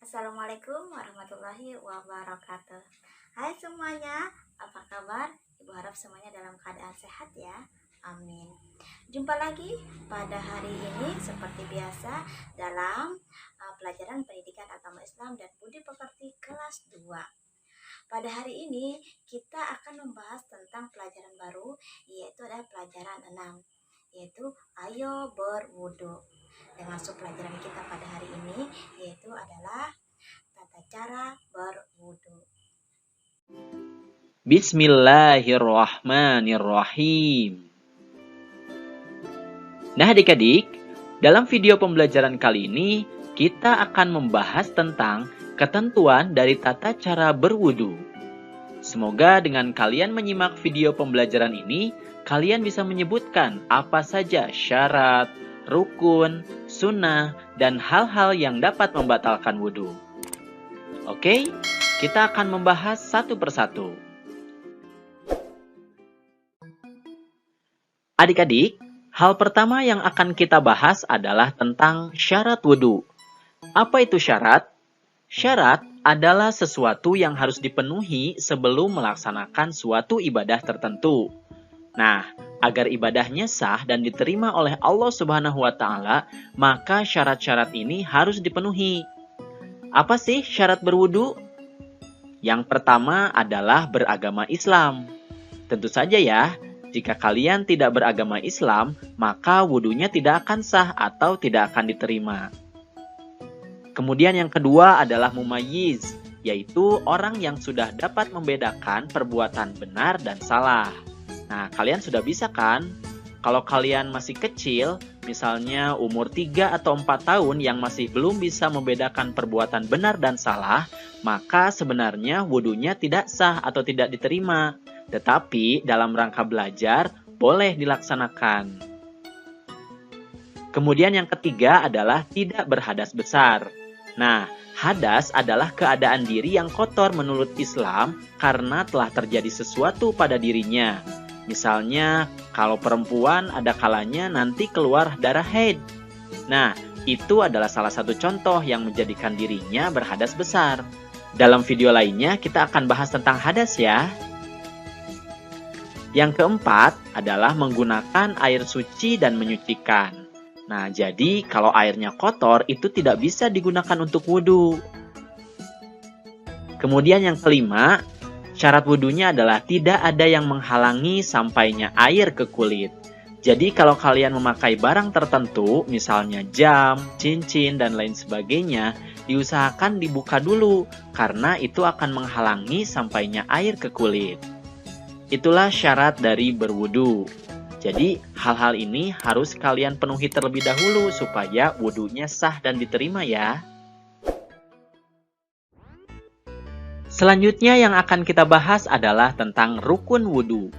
Assalamualaikum warahmatullahi wabarakatuh. Hai semuanya, apa kabar? Ibu harap semuanya dalam keadaan sehat ya. Amin. Jumpa lagi pada hari ini seperti biasa dalam pelajaran pendidikan agama Islam dan budi pekerti kelas 2. Pada hari ini kita akan membahas tentang pelajaran baru, yaitu adalah pelajaran 6, yaitu ayo berwudu. Dan masuk pelajaran kita pada hari ini yaitu adalah tata cara berwudu. Bismillahirrahmanirrahim. Nah adik-adik, dalam video pembelajaran kali ini kita akan membahas tentang ketentuan dari tata cara berwudu. Semoga dengan kalian menyimak video pembelajaran ini, kalian bisa menyebutkan apa saja syarat, rukun, sunnah, dan hal-hal yang dapat membatalkan wudu. Oke, kita akan membahas satu persatu. Adik-adik, hal pertama yang akan kita bahas adalah tentang syarat wudu. Apa itu syarat? Syarat adalah sesuatu yang harus dipenuhi sebelum melaksanakan suatu ibadah tertentu. Nah, agar ibadahnya sah dan diterima oleh Allah Subhanahu wa Ta'ala, maka syarat-syarat ini harus dipenuhi. Apa sih syarat berwudu? Yang pertama adalah beragama Islam. Tentu saja ya, jika kalian tidak beragama Islam, maka wudunya tidak akan sah atau tidak akan diterima. Kemudian yang kedua adalah mumayyiz, yaitu orang yang sudah dapat membedakan perbuatan benar dan salah. Nah, kalian sudah bisa kan? Kalau kalian masih kecil, misalnya umur 3 atau 4 tahun yang masih belum bisa membedakan perbuatan benar dan salah, maka sebenarnya wudunya tidak sah atau tidak diterima. Tetapi dalam rangka belajar, boleh dilaksanakan. Kemudian yang ketiga adalah tidak berhadas besar. Nah, hadas adalah keadaan diri yang kotor menurut Islam karena telah terjadi sesuatu pada dirinya. Misalnya, kalau perempuan ada kalanya nanti keluar darah haid. Nah, itu adalah salah satu contoh yang menjadikan dirinya berhadas besar. Dalam video lainnya, kita akan bahas tentang hadas ya. Yang keempat adalah menggunakan air suci dan menyucikan. Nah, jadi kalau airnya kotor, itu tidak bisa digunakan untuk wudu. Kemudian yang kelima, syarat wudunya adalah tidak ada yang menghalangi sampainya air ke kulit. Jadi kalau kalian memakai barang tertentu, misalnya jam, cincin, dan lain sebagainya, diusahakan dibuka dulu, karena itu akan menghalangi sampainya air ke kulit. Itulah syarat dari berwudu. Jadi hal-hal ini harus kalian penuhi terlebih dahulu supaya wudunya sah dan diterima ya. Selanjutnya yang akan kita bahas adalah tentang rukun wudu.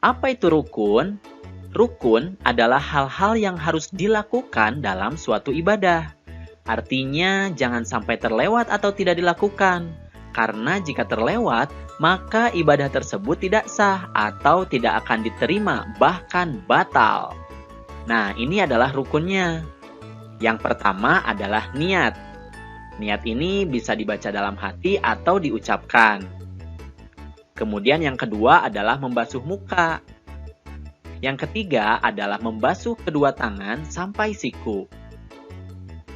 Apa itu rukun? Rukun adalah hal-hal yang harus dilakukan dalam suatu ibadah. Artinya jangan sampai terlewat atau tidak dilakukan. Karena jika terlewat, maka ibadah tersebut tidak sah atau tidak akan diterima, bahkan batal. Nah, ini adalah rukunnya. Yang pertama adalah niat. Niat ini bisa dibaca dalam hati atau diucapkan. Kemudian yang kedua adalah membasuh muka. Yang ketiga adalah membasuh kedua tangan sampai siku.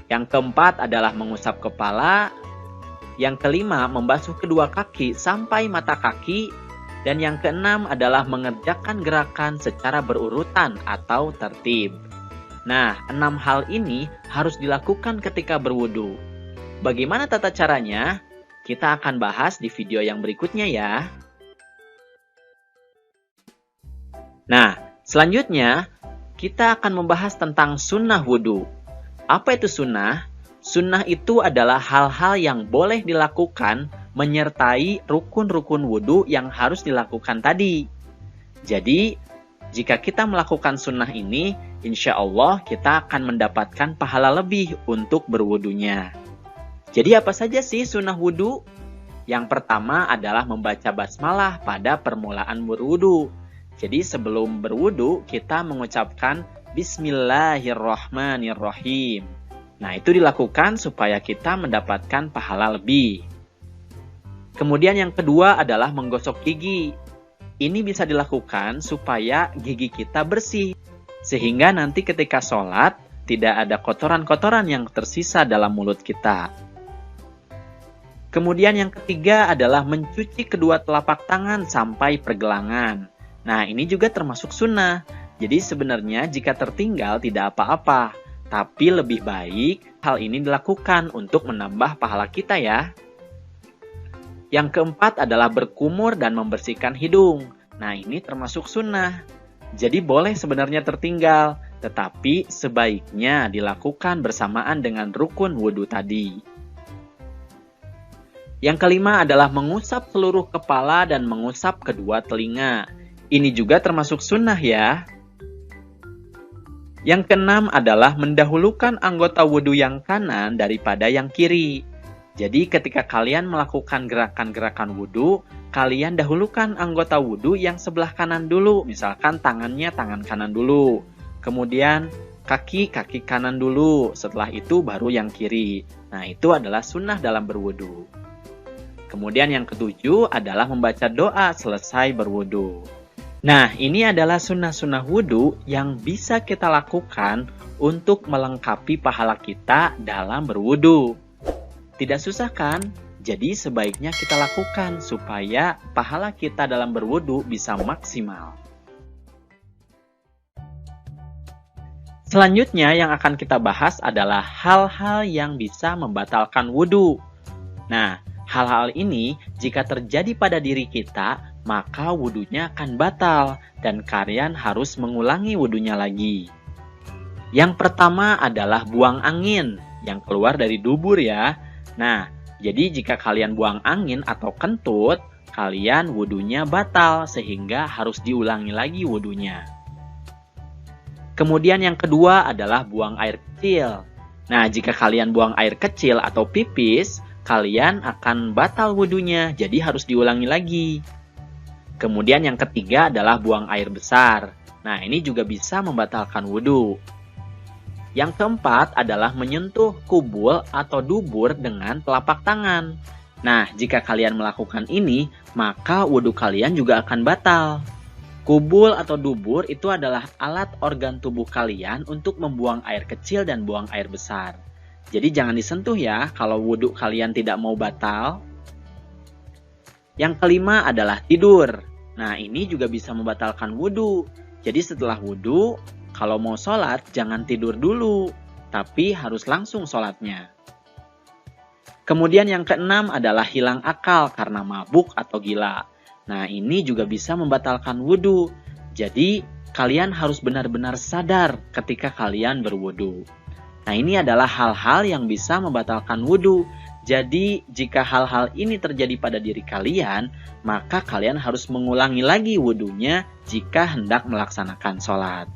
Yang keempat adalah mengusap kepala. Yang kelima membasuh kedua kaki sampai mata kaki. Dan yang keenam adalah mengerjakan gerakan secara berurutan atau tertib. Nah, 6 hal ini harus dilakukan ketika berwudu. Bagaimana tata caranya? Kita akan bahas di video yang berikutnya ya. Nah, selanjutnya kita akan membahas tentang sunnah wudu. Apa itu sunnah? Sunnah itu adalah hal-hal yang boleh dilakukan menyertai rukun-rukun wudu yang harus dilakukan tadi. Jadi, jika kita melakukan sunnah ini, insya Allah kita akan mendapatkan pahala lebih untuk berwudunya. Jadi apa saja sih sunnah wudu? Yang pertama adalah membaca basmalah pada permulaan berwudu. Jadi sebelum berwudu kita mengucapkan Bismillahirrahmanirrahim. Nah, itu dilakukan supaya kita mendapatkan pahala lebih. Kemudian yang kedua adalah menggosok gigi. Ini bisa dilakukan supaya gigi kita bersih, sehingga nanti ketika sholat, tidak ada kotoran-kotoran yang tersisa dalam mulut kita. Kemudian yang ketiga adalah mencuci kedua telapak tangan sampai pergelangan. Nah, ini juga termasuk sunnah. Jadi sebenarnya jika tertinggal tidak apa-apa, tapi lebih baik hal ini dilakukan untuk menambah pahala kita ya. Yang keempat adalah berkumur dan membersihkan hidung. Nah, ini termasuk sunnah. Jadi boleh sebenarnya tertinggal, tetapi sebaiknya dilakukan bersamaan dengan rukun wudhu tadi. Yang kelima adalah mengusap seluruh kepala dan mengusap kedua telinga. Ini juga termasuk sunnah ya. Yang keenam adalah mendahulukan anggota wudhu yang kanan daripada yang kiri. Jadi ketika kalian melakukan gerakan-gerakan wudhu, kalian dahulukan anggota wudhu yang sebelah kanan dulu. Misalkan tangannya tangan kanan dulu. Kemudian kaki kanan dulu. Setelah itu baru yang kiri. Nah, itu adalah sunnah dalam berwudhu. Kemudian yang ketujuh adalah membaca doa selesai berwudhu. Nah, ini adalah sunnah-sunnah wudhu yang bisa kita lakukan untuk melengkapi pahala kita dalam berwudhu. Tidak susah kan? Jadi sebaiknya kita lakukan supaya pahala kita dalam berwudhu bisa maksimal. Selanjutnya yang akan kita bahas adalah hal-hal yang bisa membatalkan wudhu. Nah, hal-hal ini jika terjadi pada diri kita, maka wudhunya akan batal dan kalian harus mengulangi wudhunya lagi. Yang pertama adalah buang angin yang keluar dari dubur ya. Nah, jadi jika kalian buang angin atau kentut, kalian wudhunya batal sehingga harus diulangi lagi wudhunya. Kemudian yang kedua adalah buang air kecil. Nah, jika kalian buang air kecil atau pipis, kalian akan batal wudhunya, jadi harus diulangi lagi. Kemudian yang ketiga adalah buang air besar. Nah, ini juga bisa membatalkan wudhu. Yang keempat adalah menyentuh kubul atau dubur dengan telapak tangan. Nah, jika kalian melakukan ini, maka wudhu kalian juga akan batal. Kubul atau dubur itu adalah alat organ tubuh kalian untuk membuang air kecil dan buang air besar. Jadi jangan disentuh ya kalau wudhu kalian tidak mau batal. Yang kelima adalah tidur. Nah, ini juga bisa membatalkan wudhu. Jadi setelah wudhu, kalau mau sholat, jangan tidur dulu, tapi harus langsung sholatnya. Kemudian yang keenam adalah hilang akal karena mabuk atau gila. Nah, ini juga bisa membatalkan wudhu. Jadi, kalian harus benar-benar sadar ketika kalian berwudhu. Nah, ini adalah hal-hal yang bisa membatalkan wudhu. Jadi, jika hal-hal ini terjadi pada diri kalian, maka kalian harus mengulangi lagi wudhunya jika hendak melaksanakan sholat.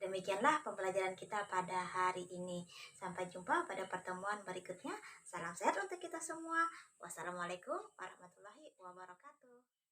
Demikianlah pembelajaran kita pada hari ini. Sampai jumpa pada pertemuan berikutnya. Salam sehat untuk kita semua. Wassalamualaikum warahmatullahi wabarakatuh.